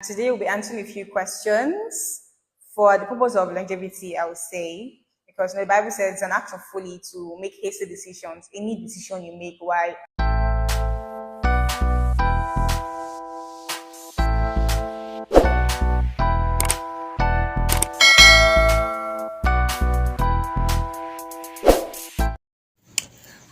Today we'll be answering a few questions for the purpose of longevity, I would say, because the Bible says it's an act of folly to make hasty decisions. Any decision you make, why?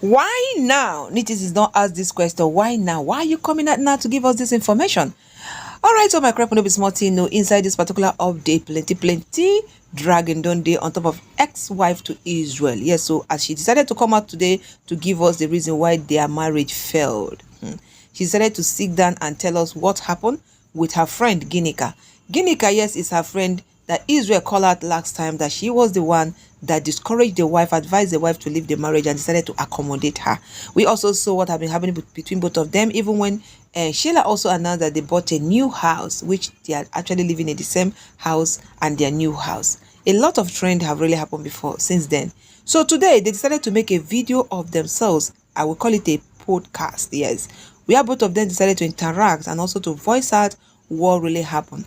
Why now? Nitzens is not asked this question. Why now? Why are you coming out now to give us this information? All right, so my crap no be small thing. No, inside this particular update, plenty dragging down day on top of ex-wife to Israel. Yes, so as she decided to come out today to give us the reason why their marriage failed, she decided to sit down and tell us what happened with her friend Ginikaarh. Ginikaarh, yes, is her friend that Israel called out last time that she was the one that discouraged the wife, advised the wife to leave the marriage and decided to accommodate her. We also saw what had been happening between both of them, even when Sheila also announced that they bought a new house, which they are actually living in the same house and their new house. A lot of trends have really happened before since then. So today they decided to make a video of themselves. I will call it a podcast, yes, where both of them decided to interact and also to voice out what really happened.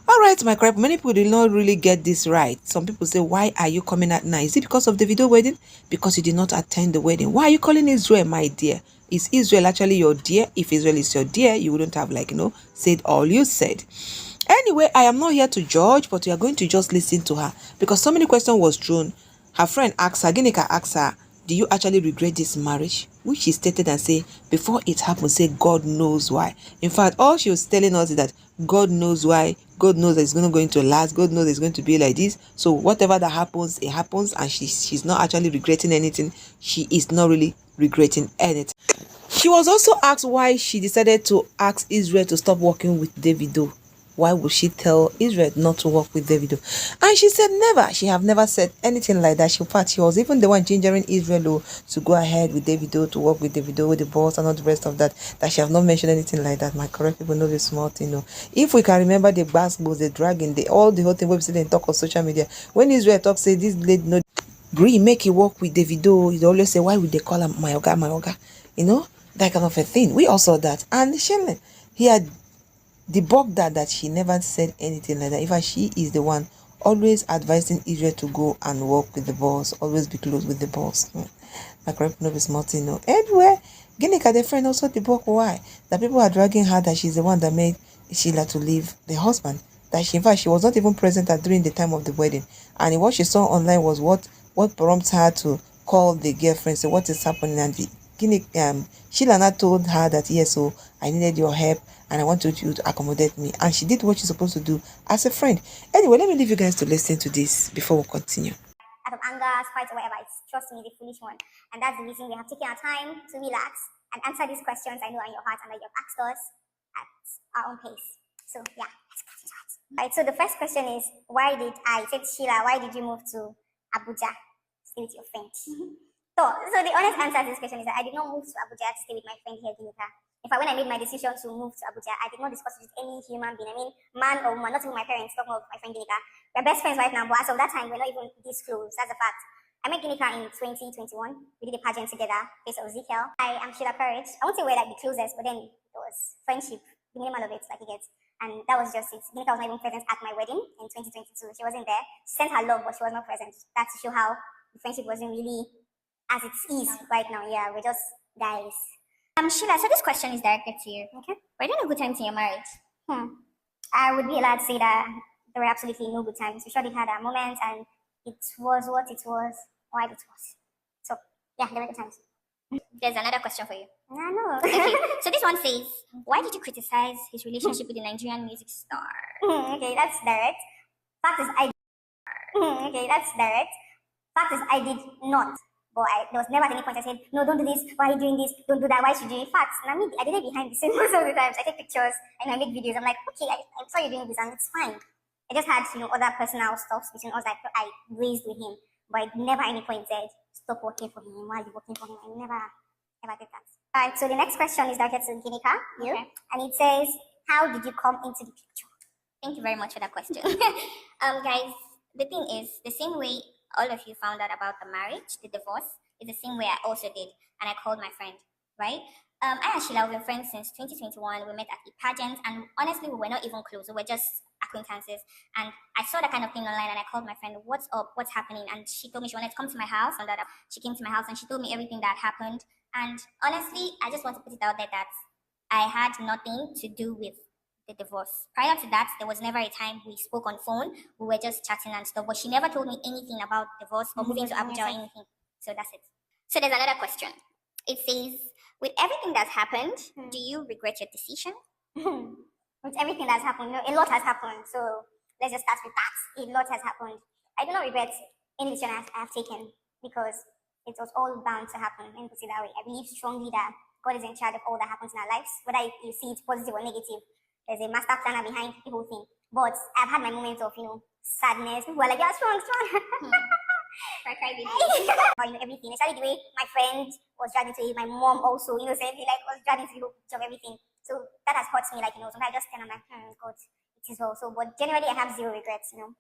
All right, my crap, many people did not really get this right. Some people say, why are you coming at night? Is it because of the video wedding? Because you did not attend the wedding. Why are you calling Israel my dear? Is Israel actually your dear? If Israel is your dear, you wouldn't have said all you said. Anyway, I am not here to judge, but we are going to just listen to her because so many questions was thrown. Her friend asked her, Ginikaarh asked her, do you actually regret this marriage? Which she stated and say, before it happened, say God knows why. In fact, all she was telling us is that God knows why. God knows that it's going to last. God knows it's going to be like this. So whatever that happens, it happens. And she's not actually regretting anything. She is not really regretting anything. She was also asked why she decided to ask Israel to stop working with Davido. Why would she tell Israel not to work with Davido? And she said never. She have never said anything like that. In fact, she was even the one gingering Israel to go ahead with Davido, to work with Davido, with the boss and all the rest of that. That she have not mentioned anything like that. My correct people know this small thing. No. If we can remember the basketballs, the dragging, the whole thing we see in talk on social media. When Israel talk, say this lady no agree, make it work with Davido. You always say, why would they call him my oga? You know, that kind of a thing. We all saw that. And Sheila, he had debunked that she never said anything like that. In fact, she is the one always advising Israel to go and work with the boss, always be close with the boss. My correct no be small thing, no. Anyway, Ginikaarh, the friend, also debunked why that people are dragging her that she's the one that made Sheila to leave the husband. That she, in fact, she was not even present during the time of the wedding, and what she saw online was what prompted her to call the girlfriend, say what is happening, and Sheila now told her that yes, so I needed your help and I wanted you to accommodate me, and she did what she's supposed to do as a friend. Anyway, let me leave you guys to listen to this before we continue. Out of anger, spite, or whatever, it's, trust me, the foolish one. And that's the reason we have taken our time to relax and answer these questions I know are in your heart and that you've asked us at our own pace. So yeah, let's get into it. Right, so the first question is, Sheila, why did you move to Abuja to stay with your friend? So the honest answer to this question is that I did not move to Abuja to stay with my friend here, Ginikaarh. In fact, when I made my decision to move to Abuja, I did not discuss it with any human being. I mean, man or woman, not even my parents, talking about my friend Ginikaarh. We're best friends right now, but as of that time, we're not even this close. That's a fact. I met Ginikaarh in 2021. We did a pageant together, Face of Ezekiel. I am Sheila Courage. I won't say we're like the closest, but then it was friendship, the minimal of it, like it gets. And that was just it. Ginikaarh was not even present at my wedding in 2022. She wasn't there. She sent her love, but she was not present. That's to show how the friendship wasn't really as it is right now. Yeah, we're just guys. Sheila, so this question is directed to you. Okay. Were there no good times in your marriage? I would be allowed to say that there were absolutely no good times. We surely had our moments, and it was what it was, why it was. So, yeah, there were good times. There's another question for you. I know. Okay, so this one says, why did you criticize his relationship with the Nigerian music star? Okay, that's direct. Fact is, I did not. But there was never at any point I said, no, don't do this, why are you doing this, don't do that, why should you do it? Facts. And I did it behind the scenes most of the times. I take pictures and I make videos. I'm like, okay, I saw you doing this and it's fine. I just had, other personal stuff between us that I raised with him. But I never at any point said, stop working for him, why are you working for him? I never ever did that. Alright, so the next question is directed to Ginikaarh, you. Okay. And it says, how did you come into the picture? Thank you very much for that question. Guys, the thing is, the same way all of you found out about the marriage, the divorce, is the same way I also did. And I called my friend, right? I and Sheila, we've been friends since 2021. We met at the pageant, and honestly, we were not even close. We were just acquaintances. And I saw that kind of thing online, and I called my friend, "What's up? What's happening?" And she told me she wanted to come to my house, and that she came to my house, and she told me everything that happened. And honestly, I just want to put it out there that I had nothing to do with the divorce. Prior to that, there was never a time we spoke on phone. We were just chatting and stuff, but she never told me anything about divorce or moving to Abuja or anything. So that's it. So there's another question. It says, with everything that's happened, do you regret your decision? With everything that's happened, a lot has happened. So let's just start with that. A lot has happened. I do not regret any decision I have taken because it was all bound to happen. Let me put it that way. I believe strongly that God is in charge of all that happens in our lives, whether you see it positive or negative. There's a master planner behind the whole thing. But I've had my moments of, sadness. People are like, yeah, strong. Everything. Especially the way my friend was dragged into it, my mom also, saying was dragged into the whole picture of everything. So that has hurt me, sometimes I just stand and I'm like, God, it is well. So, but generally I have zero regrets, zero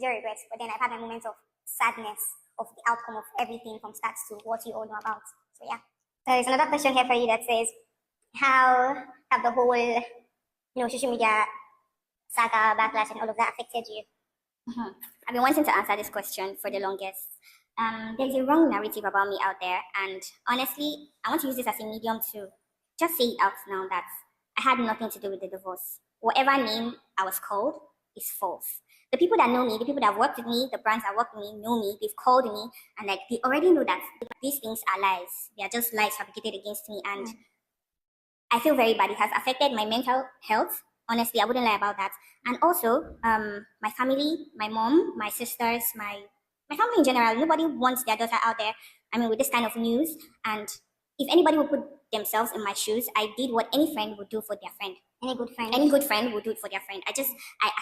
regrets. But then I've had my moments of sadness of the outcome of everything from start to what you all know about. So yeah. So there's another question here for you that says, how have the whole, social media saga, backlash, and all of that affected you? I've been wanting to answer this question for the longest. There's a wrong narrative about me out there, and honestly, I want to use this as a medium to just say it out now that I had nothing to do with the divorce. Whatever name I was called is false. The people that know me, the people that have worked with me, the brands that work with me know me, they've called me, and they already know that these things are lies. They are just lies fabricated against me, and I feel very bad. It has affected my mental health. Honestly, I wouldn't lie about that. And also, my family, my mom, my sisters, my family in general, nobody wants their daughter out there, with this kind of news. And if anybody would put themselves in my shoes, I did what any friend would do for their friend. Any good friend would do it for their friend. I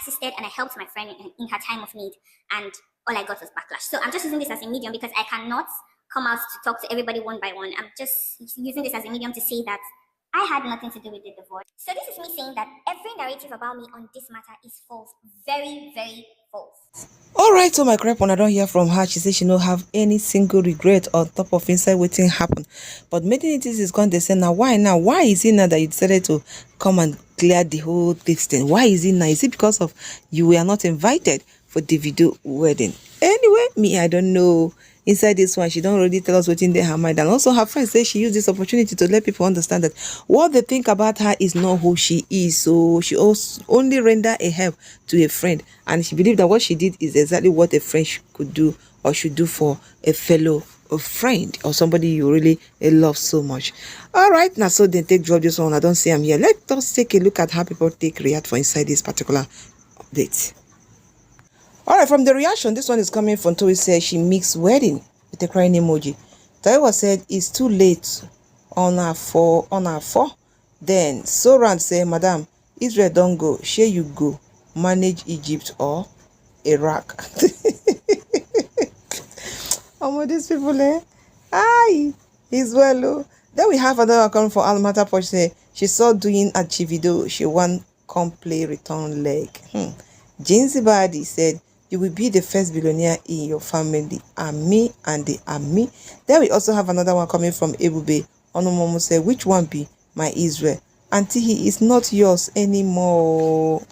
assisted and I helped my friend in her time of need. And all I got was backlash. So I'm just using this as a medium because I cannot come out to talk to everybody one by one. I'm just using this as a medium to say that I had nothing to do with the divorce. So this is me saying that every narrative about me on this matter is false. Very, very false. Alright, so my crap when I don't hear from her, she says she don't have any single regret on top of inside waiting happen. But making it is going to say now why is it now that you decided to come and clear the whole thing? Why is it now? Is it because of you were not invited for the video wedding? Anyway, me, I don't know. Inside this one, she don't really tell us what's in her mind. And also her friends say she used this opportunity to let people understand that what they think about her is not who she is. So she also only render a help to a friend. And she believed that what she did is exactly what a friend could do or should do for a fellow friend or somebody you really love so much. All right, now so they take drop this one. I don't see I'm here. Let us take a look at how people react for inside this particular update. Alright, from the reaction, this one is coming from Toy says she mixed wedding with a crying emoji. Taiwa said it's too late on her four. Then Soran said, Madam, Israel don't go. Share you go. Manage Egypt or Iraq. These people, Aye, Israel. Then we have another account for Almata Poch say she saw doing a Chivido. She won come play return leg. Jinzy Badi said, you will be the first billionaire in your family. Me and the Ami. Then we also have another one coming from Ebube. Onomomo said, which one be my Israel? Until he is not yours anymore.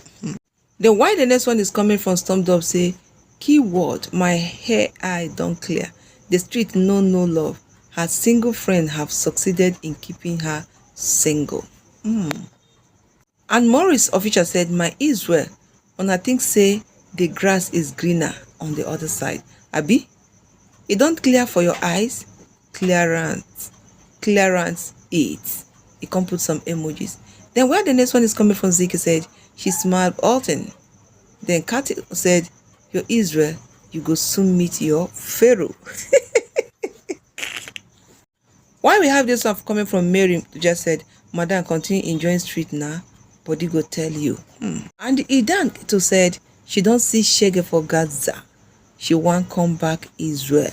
Then why the next one is coming from Stormed Up say, keyword, my hair eye don't clear. The street no love. Her single friend have succeeded in keeping her single. And Morris official said, my Israel, when I think say the grass is greener on the other side. Abi, it don't clear for your eyes. Clearance it. He can put some emojis. Then where the next one is coming from, Zeke said, she smiled Alton. Then Kathy said, your Israel, you go soon meet your Pharaoh. Why we have this one coming from Mary, who just said, Madam, continue enjoying street now, body go tell you. And Idan to said, she don't see shege for Gaza. She won't come back Israel.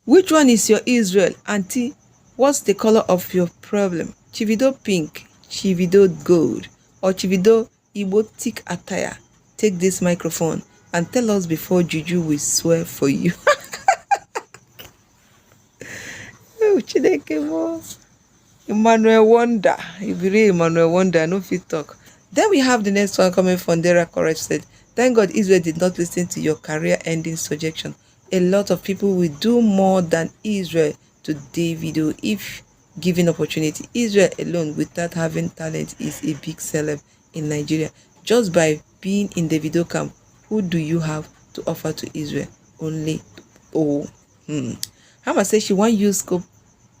Which one is your Israel, auntie? What's the color of your problem? Chivido pink, Chivido gold, or Chivido Igbo thick attire? Take this microphone and tell us before Juju will swear for you. Chineke mo. Emmanuel Wonder. If you read Emmanuel Wonder, no fit talk. Then we have the next one coming from Dera Correct said, thank God Israel did not listen to your career-ending suggestion. A lot of people will do more than Israel to Davido if given opportunity. Israel alone, without having talent, is a big celeb in Nigeria. Just by being in Davido camp, who do you have to offer to Israel? Only Hama say she want use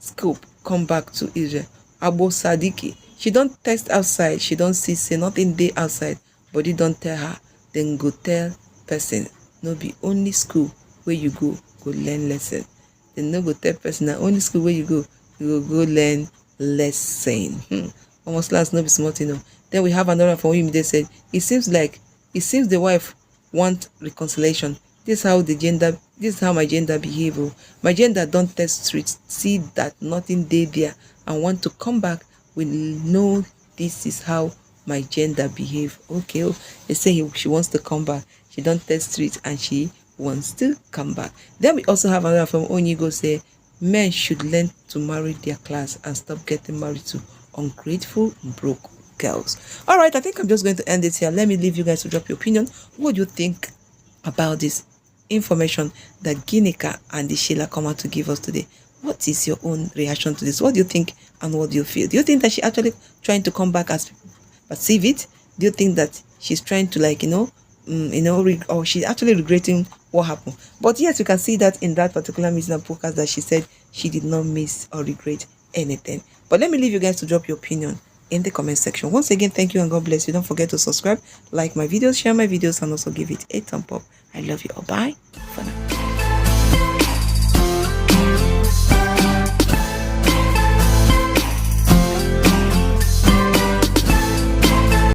scope come back to Israel. Abo Sadiki, she don't test outside, she don't see say nothing dey outside, body don't tell her, then go tell person. No be only school where you go learn lesson. Then no go tell person na only school where you go learn lesson. Almost last no be smart, you know. Then we have another from him. They said it seems the wife want reconciliation. This is how my gender behave. My gender don't test street, see that nothing dey there and want to come back. We know this is how my gender behave. Okay, they say she wants to come back. She don't test street and she wants to come back. Then we also have another from Onyigo say men should learn to marry their class and stop getting married to ungrateful broke girls. All right, I think I'm just going to end it here. Let me leave you guys to drop your opinion. What do you think about this information that Ginikaarh and the Sheila come out to give us today? What is your own reaction to this? What do you think and what do you feel? Do you think that she actually trying to come back as people perceive it? Do you think that she's trying to or she's actually regretting what happened? But yes, you can see that in that particular meeting and podcast that she said she did not miss or regret anything. But let me leave you guys to drop your opinion in the comment section. Once again, thank you and God bless you. Don't forget to subscribe, like my videos, share my videos, and also give it a thumb up. I love you all. Bye for now.